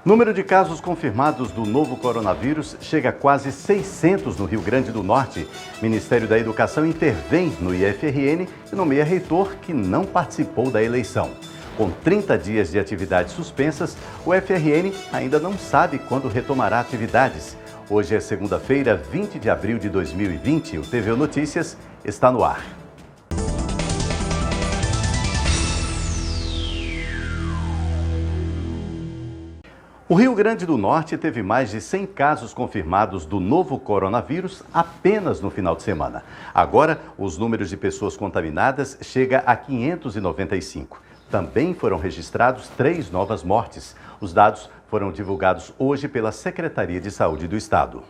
Número de casos confirmados do novo coronavírus chega a quase 600 no Rio Grande do Norte. Ministério da Educação intervém no IFRN e nomeia reitor que não participou da eleição. Com 30 dias de atividades suspensas, o IFRN ainda não sabe quando retomará atividades. Hoje é segunda-feira, 20 de abril de 2020. O TVU Notícias está no ar. O Rio Grande do Norte teve mais de 100 casos confirmados do novo coronavírus apenas no final de semana. Agora, os números de pessoas contaminadas chegam a 595. Também foram registrados 3 novas mortes. Os dados foram divulgados hoje pela Secretaria de Saúde do Estado.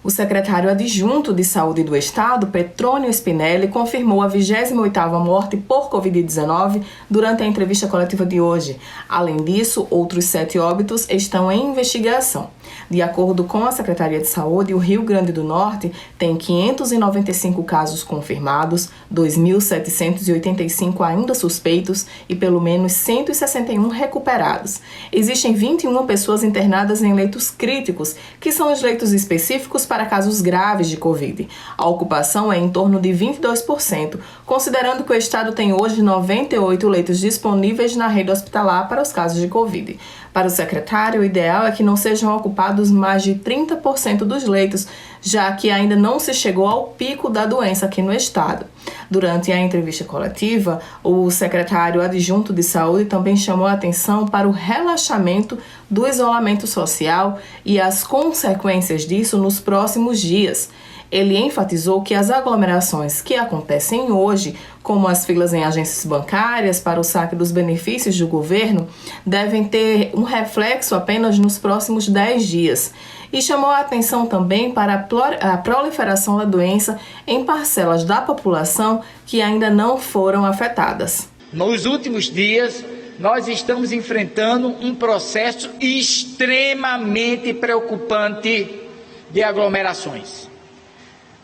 O secretário adjunto de Saúde do Estado, Petrônio Spinelli, confirmou a 28ª morte por Covid-19 durante a entrevista coletiva de hoje. Além disso, outros 7 óbitos estão em investigação. De acordo com a Secretaria de Saúde, o Rio Grande do Norte tem 595 casos confirmados, 2.785 ainda suspeitos e pelo menos 161 recuperados. Existem 21 pessoas internadas em leitos críticos, que são os leitos específicos para casos graves de Covid. A ocupação é em torno de 22%, considerando que o estado tem hoje 98 leitos disponíveis na rede hospitalar para os casos de Covid. Para o secretário, o ideal é que não sejam ocupados mais de 30% dos leitos, já que ainda não se chegou ao pico da doença aqui no estado. Durante a entrevista coletiva, o secretário adjunto de saúde também chamou a atenção para o relaxamento do isolamento social e as consequências disso nos próximos dias. Ele enfatizou que as aglomerações que acontecem hoje, como as filas em agências bancárias para o saque dos benefícios do governo, devem ter um reflexo apenas nos próximos 10 dias. E chamou a atenção também para a proliferação da doença em parcelas da população que ainda não foram afetadas. Nos últimos dias, nós estamos enfrentando um processo extremamente preocupante de aglomerações.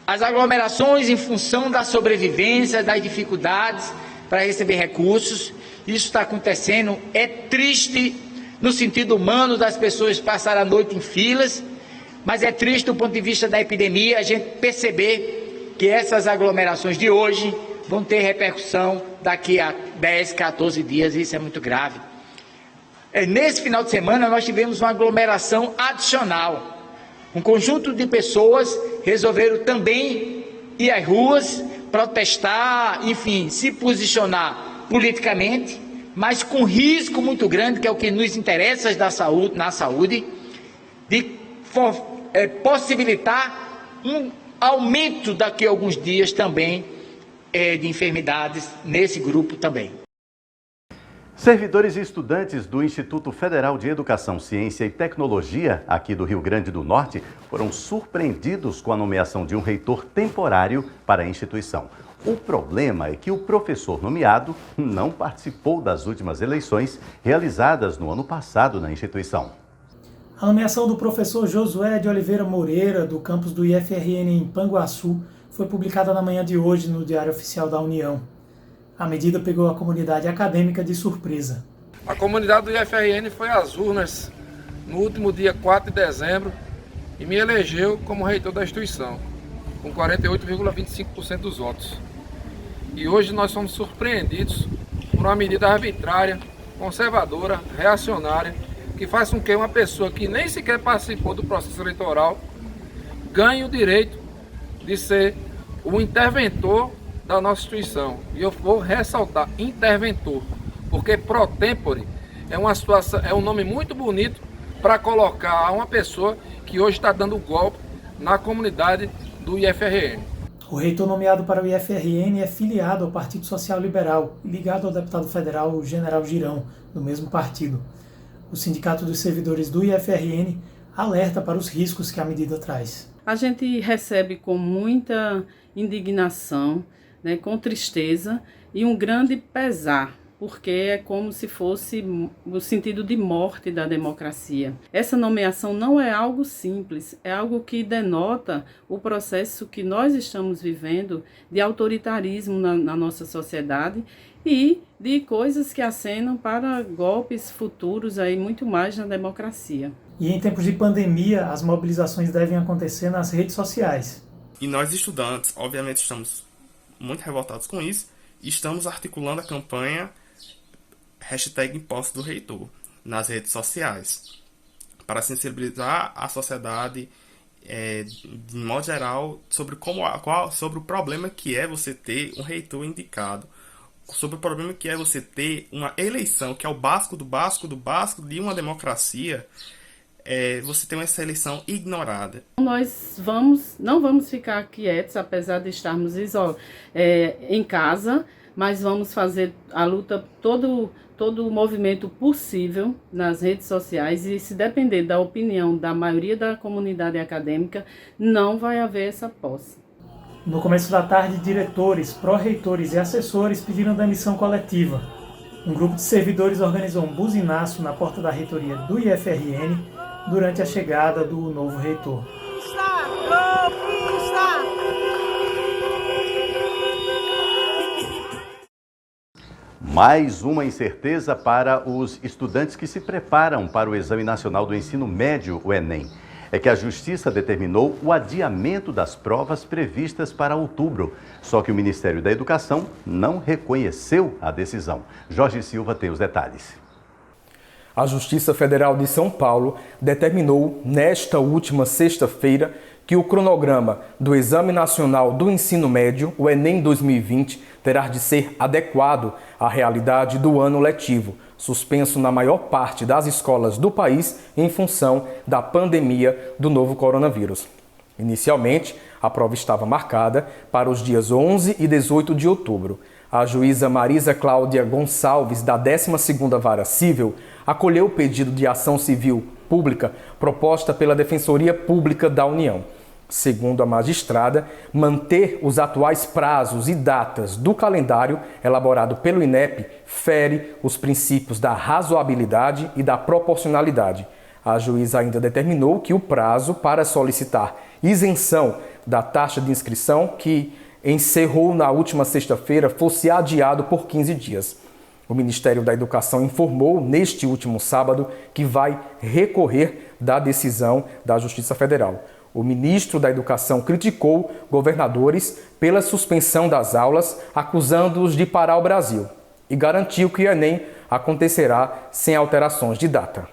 As aglomerações em função da sobrevivência, das dificuldades para receber recursos, isso está acontecendo, é triste no sentido humano das pessoas passarem a noite em filas, mas é triste do ponto de vista da epidemia a gente perceber que essas aglomerações de hoje vão ter repercussão daqui a 10, 14 dias, e isso é muito grave. Nesse final de semana nós tivemos uma aglomeração adicional. Um conjunto de pessoas resolveram também ir às ruas, protestar, enfim, se posicionar politicamente, mas com risco muito grande, que é o que nos interessa na saúde, de possibilitar um aumento daqui a alguns dias também de enfermidades nesse grupo também. Servidores e estudantes do Instituto Federal de Educação, Ciência e Tecnologia, aqui do Rio Grande do Norte, foram surpreendidos com a nomeação de um reitor temporário para a instituição. O problema é que o professor nomeado não participou das últimas eleições realizadas no ano passado na instituição. A nomeação do professor Josué de Oliveira Moreira, do campus do IFRN em Panguaçu, foi publicada na manhã de hoje no Diário Oficial da União. A medida pegou a comunidade acadêmica de surpresa. A comunidade do IFRN foi às urnas no último dia 4 de dezembro e me elegeu como reitor da instituição, com 48,25% dos votos. E hoje nós somos surpreendidos por uma medida arbitrária, conservadora, reacionária, que faz com que uma pessoa que nem sequer participou do processo eleitoral ganhe o direito de ser o interventor da nossa instituição. E eu vou ressaltar, interventor, porque pro tempore é uma situação, é um nome muito bonito para colocar uma pessoa que hoje está dando golpe na comunidade do IFRN. O reitor nomeado para o IFRN é filiado ao Partido Social Liberal e ligado ao deputado federal General Girão, do mesmo partido. O Sindicato dos Servidores do IFRN alerta para os riscos que a medida traz. A gente recebe com muita indignação, com tristeza e um grande pesar porque é como se fosse o sentido de morte da democracia. Essa nomeação não é algo simples, é algo que denota o processo que nós estamos vivendo de autoritarismo na nossa sociedade e de coisas que acenam para golpes futuros aí muito mais na democracia. E em tempos de pandemia, as mobilizações devem acontecer nas redes sociais. E nós, estudantes, obviamente estamos muito revoltados com isso e estamos articulando a campanha #Imposse do Reitor nas redes sociais para sensibilizar a sociedade de modo geral sobre sobre o problema que é você ter um reitor indicado, sobre o problema que é você ter uma eleição que é o básico do básico do básico de uma democracia. Você tem essa eleição ignorada. Nós não vamos ficar quietos, apesar de estarmos em casa, mas vamos fazer a luta, todo o movimento possível nas redes sociais, e se depender da opinião da maioria da comunidade acadêmica, não vai haver essa posse. No começo da tarde, diretores, pró-reitores e assessores pediram demissão coletiva. Um grupo de servidores organizou um buzinaço na porta da reitoria do IFRN durante a chegada do novo reitor. Mais uma incerteza para os estudantes que se preparam para o Exame Nacional do Ensino Médio, o Enem. É que a Justiça determinou o adiamento das provas previstas para outubro. Só que o Ministério da Educação não reconheceu a decisão. Jorge Silva tem os detalhes. A Justiça Federal de São Paulo determinou, nesta última sexta-feira, que o cronograma do Exame Nacional do Ensino Médio, o Enem 2020, terá de ser adequado à realidade do ano letivo, suspenso na maior parte das escolas do país em função da pandemia do novo coronavírus. Inicialmente, a prova estava marcada para os dias 11 e 18 de outubro. A juíza Marisa Cláudia Gonçalves, da 12ª Vara Civil, acolheu o pedido de ação civil pública proposta pela Defensoria Pública da União. Segundo a magistrada, manter os atuais prazos e datas do calendário elaborado pelo INEP fere os princípios da razoabilidade e da proporcionalidade. A juíza ainda determinou que o prazo para solicitar isenção da taxa de inscrição, que encerrou na última sexta-feira, fosse adiado por 15 dias. O Ministério da Educação informou neste último sábado que vai recorrer da decisão da Justiça Federal. O ministro da Educação criticou governadores pela suspensão das aulas, acusando-os de parar o Brasil, e garantiu que o Enem acontecerá sem alterações de data.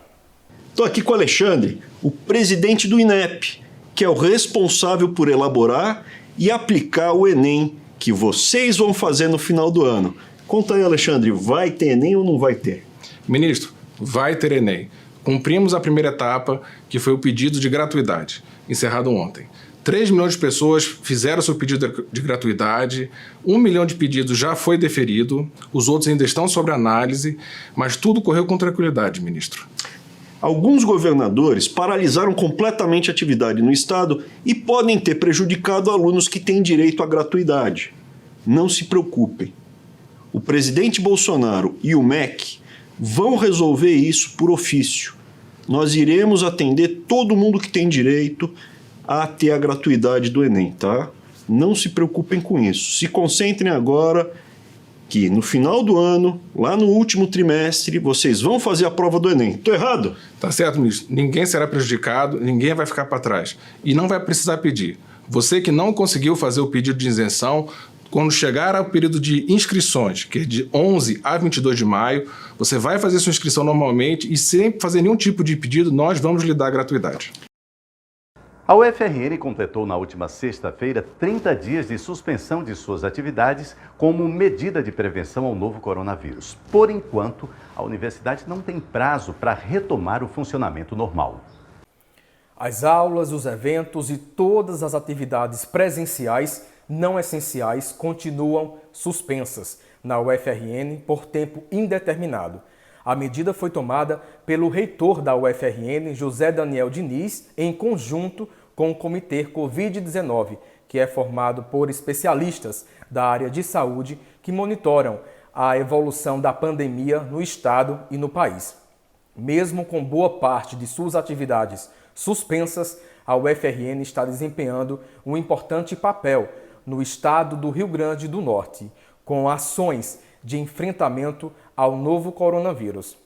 Estou aqui com o Alexandre, o presidente do INEP, que é o responsável por elaborar e aplicar o Enem que vocês vão fazer no final do ano. Conta aí, Alexandre, vai ter Enem ou não vai ter? Ministro, vai ter Enem. Cumprimos a primeira etapa, que foi o pedido de gratuidade, encerrado ontem. 3 milhões de pessoas fizeram seu pedido de gratuidade, 1 milhão de pedidos já foi deferido, os outros ainda estão sob análise, mas tudo correu com tranquilidade, ministro. Alguns governadores paralisaram completamente a atividade no estado e podem ter prejudicado alunos que têm direito à gratuidade. Não se preocupem. O presidente Bolsonaro e o MEC vão resolver isso por ofício. Nós iremos atender todo mundo que tem direito a ter a gratuidade do Enem, tá? Não se preocupem com isso. Se concentrem agora que no final do ano, lá no último trimestre, vocês vão fazer a prova do Enem. Tô errado? Tá certo, ministro. Ninguém será prejudicado, ninguém vai ficar para trás. E não vai precisar pedir. Você que não conseguiu fazer o pedido de isenção, quando chegar ao período de inscrições, que é de 11 a 22 de maio, você vai fazer sua inscrição normalmente e sem fazer nenhum tipo de pedido, nós vamos lhe dar gratuidade. A UFRN completou na última sexta-feira 30 dias de suspensão de suas atividades como medida de prevenção ao novo coronavírus. Por enquanto, a universidade não tem prazo para retomar o funcionamento normal. As aulas, os eventos e todas as atividades presenciais não essenciais continuam suspensas na UFRN por tempo indeterminado. A medida foi tomada pelo reitor da UFRN, José Daniel Diniz, em conjunto com o Comitê Covid-19, que é formado por especialistas da área de saúde que monitoram a evolução da pandemia no estado e no país. Mesmo com boa parte de suas atividades suspensas, a UFRN está desempenhando um importante papel no estado do Rio Grande do Norte, com ações de enfrentamento ao novo coronavírus.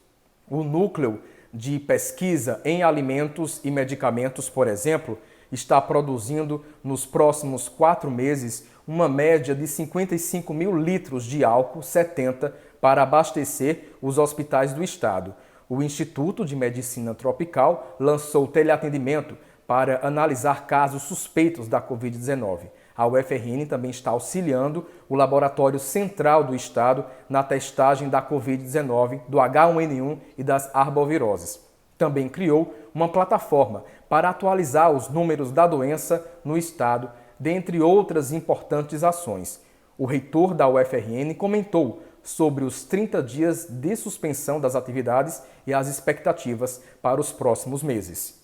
O Núcleo de Pesquisa em Alimentos e Medicamentos, por exemplo, está produzindo nos próximos 4 meses uma média de 55 mil litros de álcool 70 para abastecer os hospitais do estado. O Instituto de Medicina Tropical lançou teleatendimento para analisar casos suspeitos da Covid-19. A UFRN também está auxiliando o Laboratório Central do Estado na testagem da Covid-19, do H1N1 e das arboviroses. Também criou uma plataforma para atualizar os números da doença no estado, dentre outras importantes ações. O reitor da UFRN comentou sobre os 30 dias de suspensão das atividades e as expectativas para os próximos meses.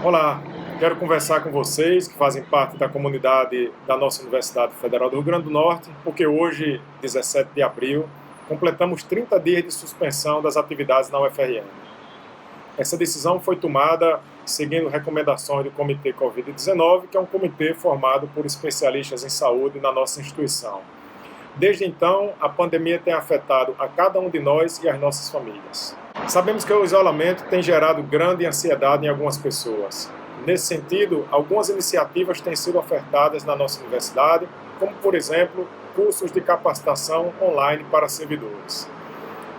Olá, quero conversar com vocês que fazem parte da comunidade da nossa Universidade Federal do Rio Grande do Norte, porque hoje, 17 de abril, completamos 30 dias de suspensão das atividades na UFRN. Essa decisão foi tomada seguindo recomendações do Comitê Covid-19, que é um comitê formado por especialistas em saúde na nossa instituição. Desde então, a pandemia tem afetado a cada um de nós e as nossas famílias. Sabemos que o isolamento tem gerado grande ansiedade em algumas pessoas. Nesse sentido, algumas iniciativas têm sido ofertadas na nossa universidade, como, por exemplo, cursos de capacitação online para servidores.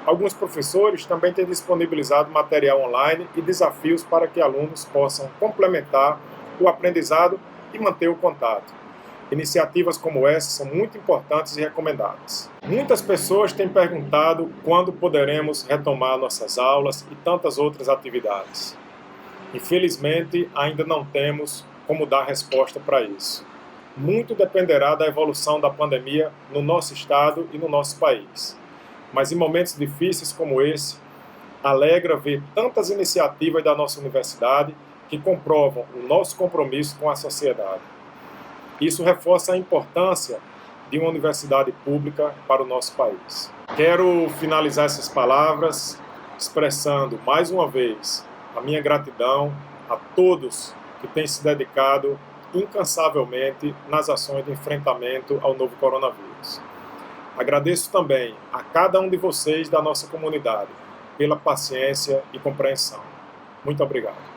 Alguns professores também têm disponibilizado material online e desafios para que alunos possam complementar o aprendizado e manter o contato. Iniciativas como essa são muito importantes e recomendadas. Muitas pessoas têm perguntado quando poderemos retomar nossas aulas e tantas outras atividades. Infelizmente, ainda não temos como dar resposta para isso. Muito dependerá da evolução da pandemia no nosso estado e no nosso país. Mas em momentos difíceis como esse, alegra ver tantas iniciativas da nossa universidade que comprovam o nosso compromisso com a sociedade. Isso reforça a importância de uma universidade pública para o nosso país. Quero finalizar essas palavras expressando mais uma vez a minha gratidão a todos que têm se dedicado incansavelmente nas ações de enfrentamento ao novo coronavírus. Agradeço também a cada um de vocês da nossa comunidade pela paciência e compreensão. Muito obrigado.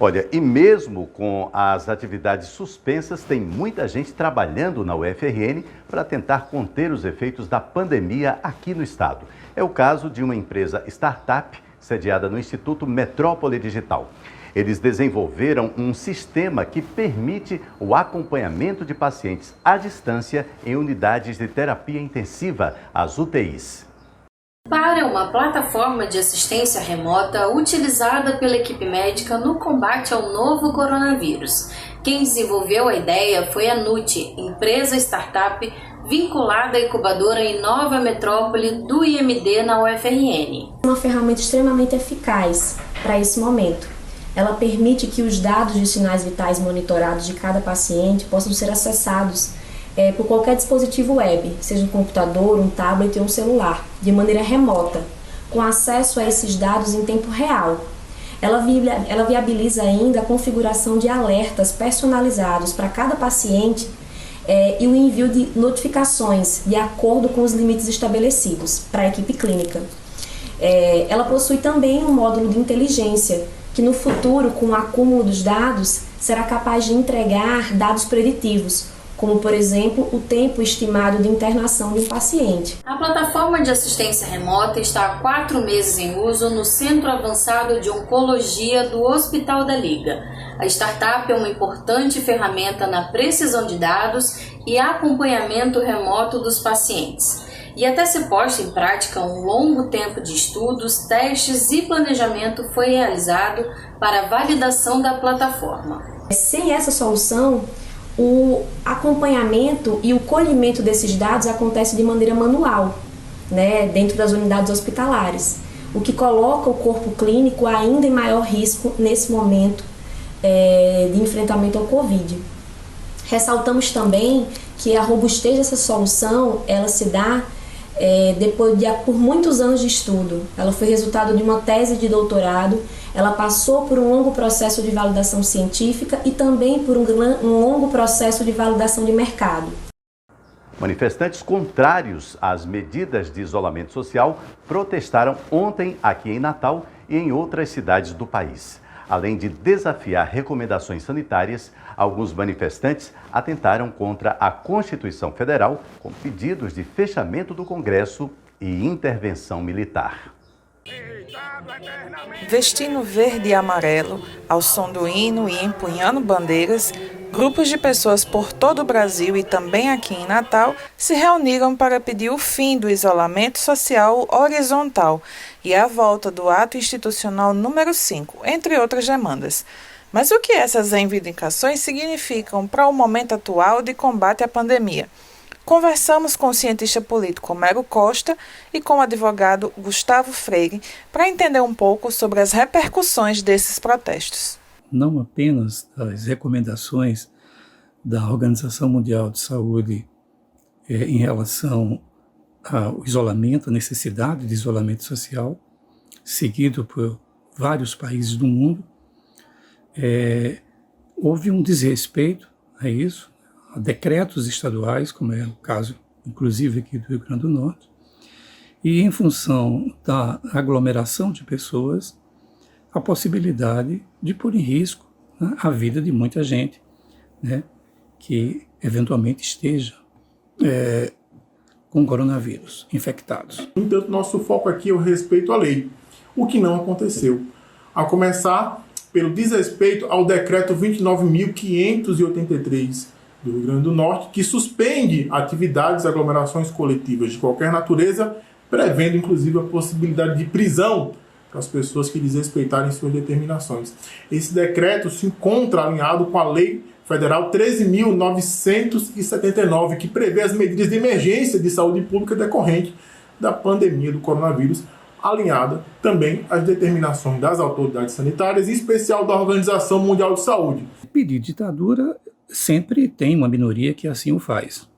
Olha, e mesmo com as atividades suspensas, tem muita gente trabalhando na UFRN para tentar conter os efeitos da pandemia aqui no estado. É o caso de uma empresa startup sediada no Instituto Metrópole Digital. Eles desenvolveram um sistema que permite o acompanhamento de pacientes à distância em unidades de terapia intensiva, as UTIs. Para uma plataforma de assistência remota utilizada pela equipe médica no combate ao novo coronavírus. Quem desenvolveu a ideia foi a NUT, empresa startup vinculada à incubadora em Nova Metrópole do IMD na UFRN. Uma ferramenta extremamente eficaz para esse momento. Ela permite que os dados de sinais vitais monitorados de cada paciente possam ser acessados por qualquer dispositivo web, seja um computador, um tablet ou um celular, de maneira remota, com acesso a esses dados em tempo real. Ela viabiliza ainda a configuração de alertas personalizados para cada paciente e o envio de notificações de acordo com os limites estabelecidos para a equipe clínica. Ela possui também um módulo de inteligência, que no futuro, com o acúmulo dos dados, será capaz de entregar dados preditivos, como, por exemplo, o tempo estimado de internação de um paciente. A plataforma de assistência remota está há 4 meses em uso no Centro Avançado de Oncologia do Hospital da Liga. A startup é uma importante ferramenta na precisão de dados e acompanhamento remoto dos pacientes. E até ser posta em prática um longo tempo de estudos, testes e planejamento foi realizado para a validação da plataforma. Sem essa solução, o acompanhamento e o colhimento desses dados acontece de maneira manual, dentro das unidades hospitalares, o que coloca o corpo clínico ainda em maior risco nesse momento de enfrentamento ao Covid. Ressaltamos também que a robustez dessa solução, ela se dá por muitos anos de estudo. Ela foi resultado de uma tese de doutorado, ela passou por um longo processo de validação científica e também por um longo processo de validação de mercado. Manifestantes contrários às medidas de isolamento social protestaram ontem aqui em Natal e em outras cidades do país. Além de desafiar recomendações sanitárias, alguns manifestantes atentaram contra a Constituição Federal com pedidos de fechamento do Congresso e intervenção militar. Vestindo verde e amarelo, ao som do hino e empunhando bandeiras, grupos de pessoas por todo o Brasil e também aqui em Natal se reuniram para pedir o fim do isolamento social horizontal e a volta do ato institucional número 5, entre outras demandas. Mas o que essas reivindicações significam para o momento atual de combate à pandemia? Conversamos com o cientista político Homero Costa e com o advogado Gustavo Freire para entender um pouco sobre as repercussões desses protestos. Não apenas as recomendações da Organização Mundial de Saúde em relação ao isolamento, a necessidade de isolamento social, seguido por vários países do mundo, houve um desrespeito a isso, a decretos estaduais, como é o caso, inclusive, aqui do Rio Grande do Norte, e em função da aglomeração de pessoas, a possibilidade de pôr em risco, né, a vida de muita gente, né, que eventualmente esteja com coronavírus, infectados. No entanto, nosso foco aqui é o respeito à lei, o que não aconteceu. A começar pelo desrespeito ao decreto 29.583 do Rio Grande do Norte, que suspende atividades e aglomerações coletivas de qualquer natureza, prevendo inclusive a possibilidade de prisão para as pessoas que desrespeitarem suas determinações. Esse decreto se encontra alinhado com a Lei Federal 13.979, que prevê as medidas de emergência de saúde pública decorrente da pandemia do coronavírus, alinhada também às determinações das autoridades sanitárias, em especial da Organização Mundial de Saúde. Pedir ditadura sempre tem uma minoria que assim o faz,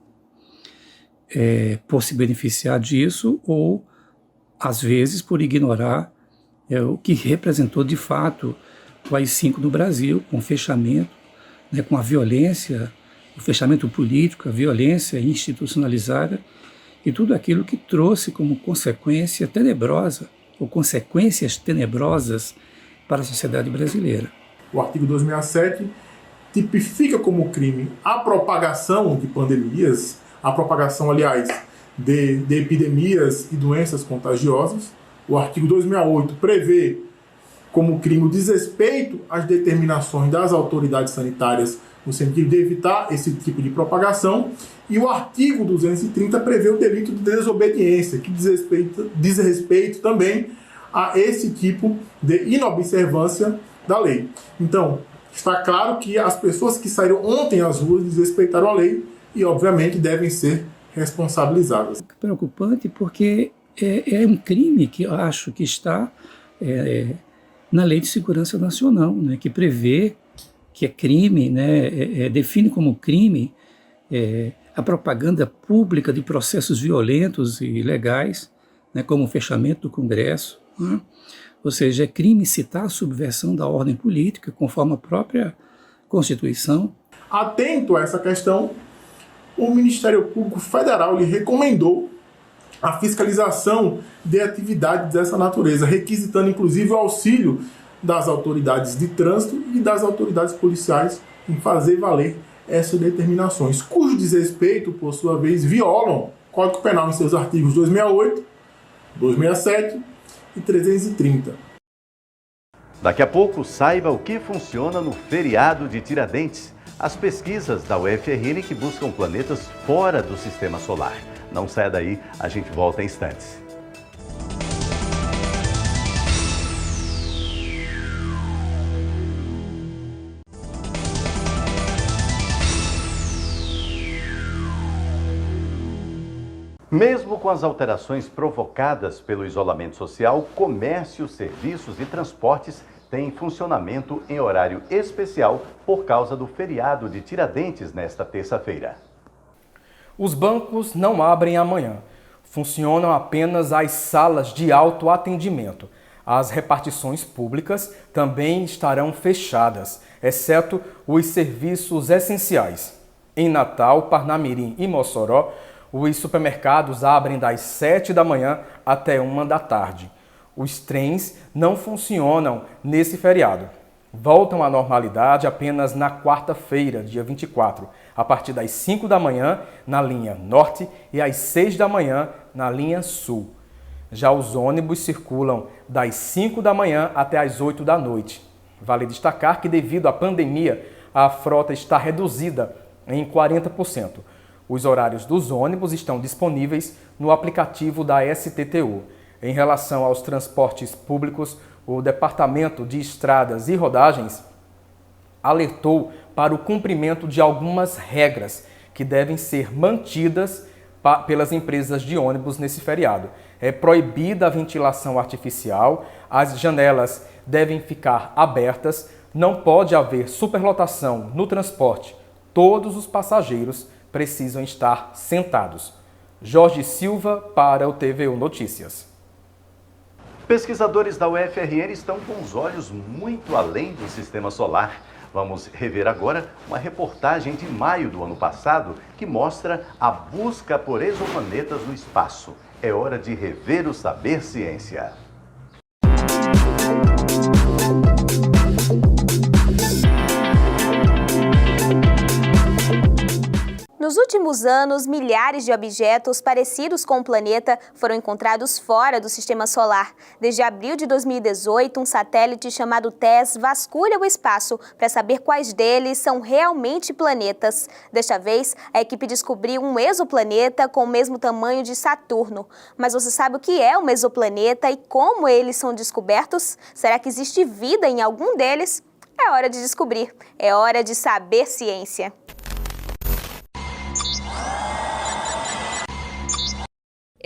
por se beneficiar disso ou, às vezes, por ignorar o que representou de fato o AI-5 no Brasil, com o fechamento, né, com a violência, o fechamento político, a violência institucionalizada e tudo aquilo que trouxe como consequência tenebrosa, ou consequências tenebrosas para a sociedade brasileira. O artigo 267 tipifica como crime a propagação de pandemias, a propagação, aliás, de epidemias e doenças contagiosas. O artigo 268 prevê como crime o desrespeito às determinações das autoridades sanitárias no sentido de evitar esse tipo de propagação. E o artigo 230 prevê o delito de desobediência, que diz respeito também a esse tipo de inobservância da lei. Então, está claro que as pessoas que saíram ontem às ruas desrespeitaram a lei e, obviamente, devem ser responsabilizadas. Preocupante porque é um crime que eu acho que está na Lei de Segurança Nacional, né, que prevê que é crime, né, define como crime a propaganda pública de processos violentos e ilegais, né, como o fechamento do Congresso, né? Ou seja, é crime citar a subversão da ordem política, conforme a própria Constituição. Atento a essa questão, o Ministério Público Federal lhe recomendou a fiscalização de atividades dessa natureza, requisitando inclusive o auxílio das autoridades de trânsito e das autoridades policiais em fazer valer essas determinações, cujo desrespeito, por sua vez, violam o Código Penal em seus artigos 268, 267 e 330. Daqui a pouco, saiba o que funciona no feriado de Tiradentes. As pesquisas da UFRN que buscam planetas fora do Sistema Solar. Não saia daí, a gente volta em instantes. Mesmo com as alterações provocadas pelo isolamento social, comércio, serviços e transportes têm funcionamento em horário especial por causa do feriado de Tiradentes nesta terça-feira. Os bancos não abrem amanhã. Funcionam apenas as salas de autoatendimento. As repartições públicas também estarão fechadas, exceto os serviços essenciais. Em Natal, Parnamirim e Mossoró, os supermercados abrem das 7 da manhã até 1 da tarde. Os trens não funcionam nesse feriado. Voltam à normalidade apenas na quarta-feira, dia 24, a partir das 5 da manhã na linha Norte e às 6 da manhã na linha Sul. Já os ônibus circulam das 5 da manhã até as 8 da noite. Vale destacar que, devido à pandemia, a frota está reduzida em 40%. Os horários dos ônibus estão disponíveis no aplicativo da STTU. Em relação aos transportes públicos, o Departamento de Estradas e Rodagens alertou para o cumprimento de algumas regras que devem ser mantidas pelas empresas de ônibus nesse feriado. É proibida a ventilação artificial, as janelas devem ficar abertas, não pode haver superlotação no transporte. Todos os passageiros precisam estar sentados. Jorge Silva para o TVU Notícias. Pesquisadores da UFRN estão com os olhos muito além do sistema solar. Vamos rever agora uma reportagem de maio do ano passado que mostra a busca por exoplanetas no espaço. É hora de rever o Saber Ciência. Nos últimos anos, milhares de objetos parecidos com o planeta foram encontrados fora do sistema solar. Desde abril de 2018, um satélite chamado TESS vasculha o espaço para saber quais deles são realmente planetas. Desta vez, a equipe descobriu um exoplaneta com o mesmo tamanho de Saturno. Mas você sabe o que é um exoplaneta e como eles são descobertos? Será que existe vida em algum deles? É hora de descobrir. É hora de saber ciência.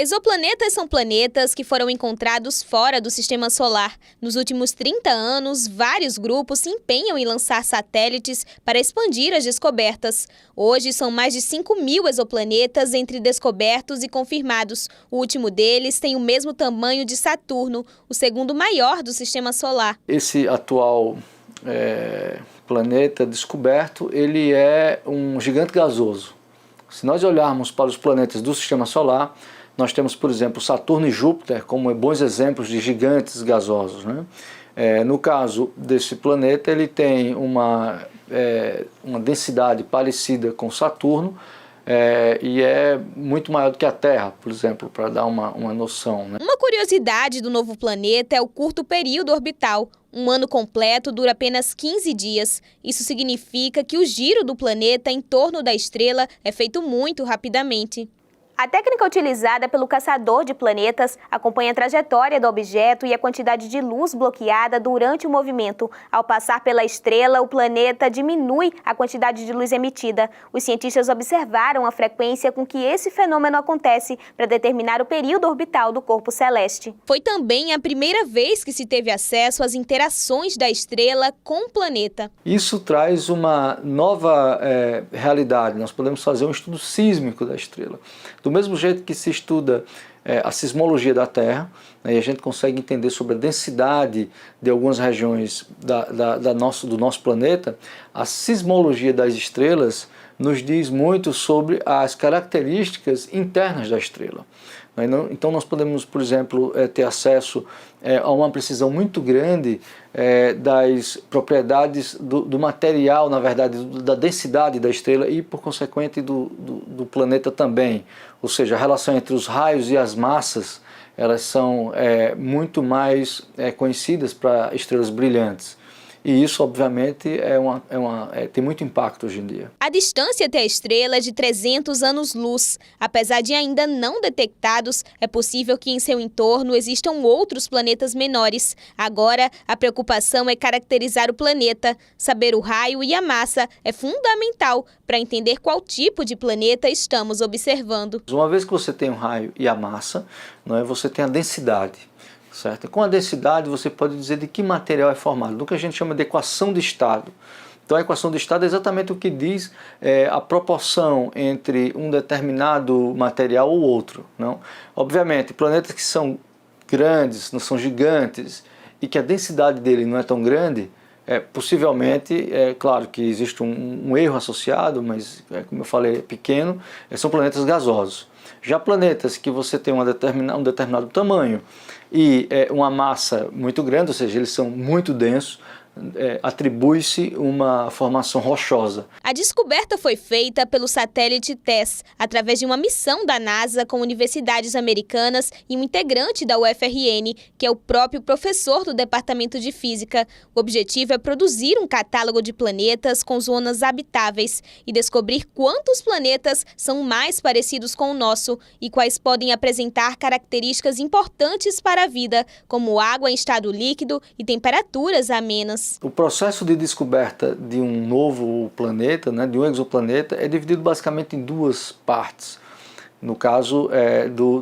Exoplanetas são planetas que foram encontrados fora do sistema solar. Nos últimos 30 anos, vários grupos se empenham em lançar satélites para expandir as descobertas. Hoje, são mais de 5.000 exoplanetas entre descobertos e confirmados. O último deles tem o mesmo tamanho de Saturno, o segundo maior do sistema solar. Esse atual planeta descoberto, ele é um gigante gasoso. Se nós olharmos para os planetas do sistema solar, nós temos, por exemplo, Saturno e Júpiter como bons exemplos de gigantes gasosos, né? No caso desse planeta, ele tem uma densidade parecida com Saturno e é muito maior do que a Terra, por exemplo, para dar uma noção, né? Uma curiosidade do novo planeta é o curto período orbital. Um ano completo dura apenas 15 dias. Isso significa que o giro do planeta em torno da estrela é feito muito rapidamente. A técnica utilizada pelo caçador de planetas acompanha a trajetória do objeto e a quantidade de luz bloqueada durante o movimento. Ao passar pela estrela, o planeta diminui a quantidade de luz emitida. Os cientistas observaram a frequência com que esse fenômeno acontece para determinar o período orbital do corpo celeste. Foi também a primeira vez que se teve acesso às interações da estrela com o planeta. Isso traz uma nova realidade. Nós podemos fazer um estudo sísmico da estrela. Do mesmo jeito que se estuda a sismologia da Terra, né, e a gente consegue entender sobre a densidade de algumas regiões do nosso planeta, a sismologia das estrelas nos diz muito sobre as características internas da estrela. Então nós podemos, por exemplo, ter acesso a uma precisão muito grande das propriedades do material, na verdade, da densidade da estrela e, por consequente, do planeta também. Ou seja, a relação entre os raios e as massas, elas são muito mais conhecidas para estrelas brilhantes. E isso, obviamente, tem muito impacto hoje em dia. A distância até a estrela é de 300 anos-luz. Apesar de ainda não detectados, é possível que em seu entorno existam outros planetas menores. Agora, a preocupação é caracterizar o planeta. Saber o raio e a massa é fundamental para entender qual tipo de planeta estamos observando. Uma vez que você tem o raio e a massa, você tem a densidade. Certo? Com a densidade você pode dizer de que material é formado, do que a gente chama de equação de estado. Então a equação do estado é exatamente o que diz a proporção entre um determinado material ou outro. Não? Obviamente, planetas que são grandes, não são gigantes, e que a densidade dele não é tão grande, possivelmente, claro que existe um erro associado, mas como eu falei, é pequeno, são planetas gasosos. Já planetas que você tem um determinado tamanho e uma massa muito grande, ou seja, eles são muito densos, atribui-se uma formação rochosa. A descoberta foi feita pelo satélite TESS, através de uma missão da NASA com universidades americanas e um integrante da UFRN, que é o próprio professor do Departamento de Física. O objetivo é produzir um catálogo de planetas com zonas habitáveis e descobrir quantos planetas são mais parecidos com o nosso e quais podem apresentar características importantes para a vida, como água em estado líquido e temperaturas amenas. O processo de descoberta de um novo planeta, de um exoplaneta, é dividido basicamente em duas partes. No caso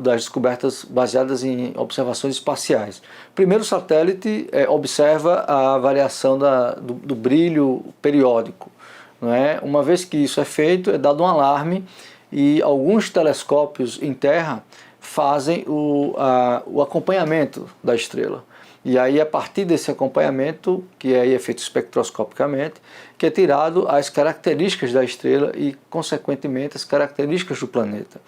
das descobertas baseadas em observações espaciais. Primeiro, o satélite observa a variação do brilho periódico. Não é? Uma vez que isso é feito, é dado um alarme e alguns telescópios em Terra fazem o acompanhamento da estrela. E aí, a partir desse acompanhamento, que aí é feito espectroscopicamente, que é tirado as características da estrela e, consequentemente, as características do planeta.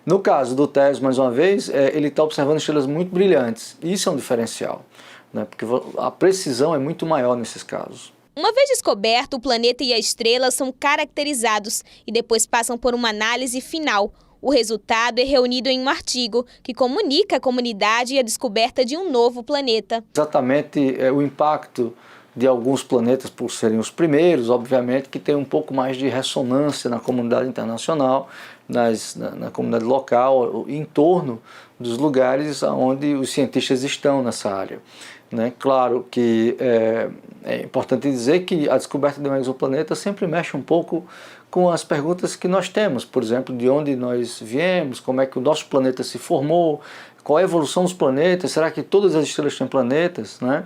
No caso do TESS, mais uma vez, ele está observando estrelas muito brilhantes. Isso é um diferencial, né? Porque a precisão é muito maior nesses casos. Uma vez descoberto, o planeta e a estrela são caracterizados e depois passam por uma análise final. O resultado é reunido em um artigo que comunica à comunidade a descoberta de um novo planeta. Exatamente o impacto de alguns planetas, por serem os primeiros, obviamente, que tem um pouco mais de ressonância na comunidade internacional, na comunidade local, em torno dos lugares onde os cientistas estão nessa área. Claro que é importante dizer que a descoberta de um exoplaneta sempre mexe um pouco com as perguntas que nós temos, por exemplo, de onde nós viemos, como é que o nosso planeta se formou, qual é a evolução dos planetas, será que todas as estrelas têm planetas, né?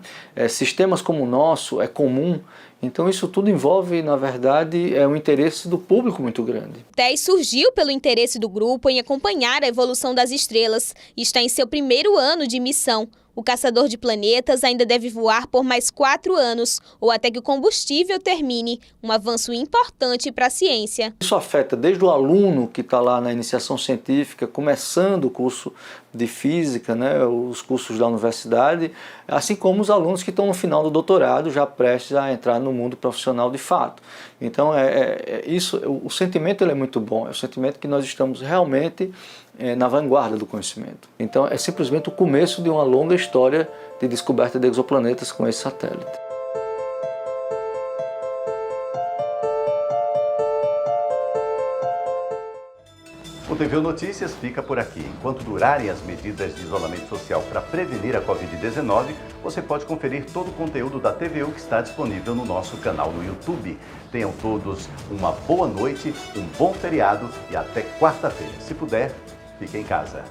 Sistemas como o nosso é comum, então isso tudo envolve, na verdade, um interesse do público muito grande. O TESS surgiu pelo interesse do grupo em acompanhar a evolução das estrelas e está em seu primeiro ano de missão. O caçador de planetas ainda deve voar por mais 4 anos, ou até que o combustível termine, um avanço importante para a ciência. Isso afeta desde o aluno que está lá na iniciação científica, começando o curso de física, os cursos da universidade, assim como os alunos que estão no final do doutorado, já prestes a entrar no mundo profissional de fato. Então, o sentimento ele é muito bom, é o sentimento que nós estamos realmente na vanguarda do conhecimento. Então, é simplesmente o começo de uma longa história de descoberta de exoplanetas com esse satélite. O TVU Notícias fica por aqui. Enquanto durarem as medidas de isolamento social para prevenir a Covid-19, você pode conferir todo o conteúdo da TVU que está disponível no nosso canal no YouTube. Tenham todos uma boa noite, um bom feriado e até quarta-feira. Se puder, fique em casa.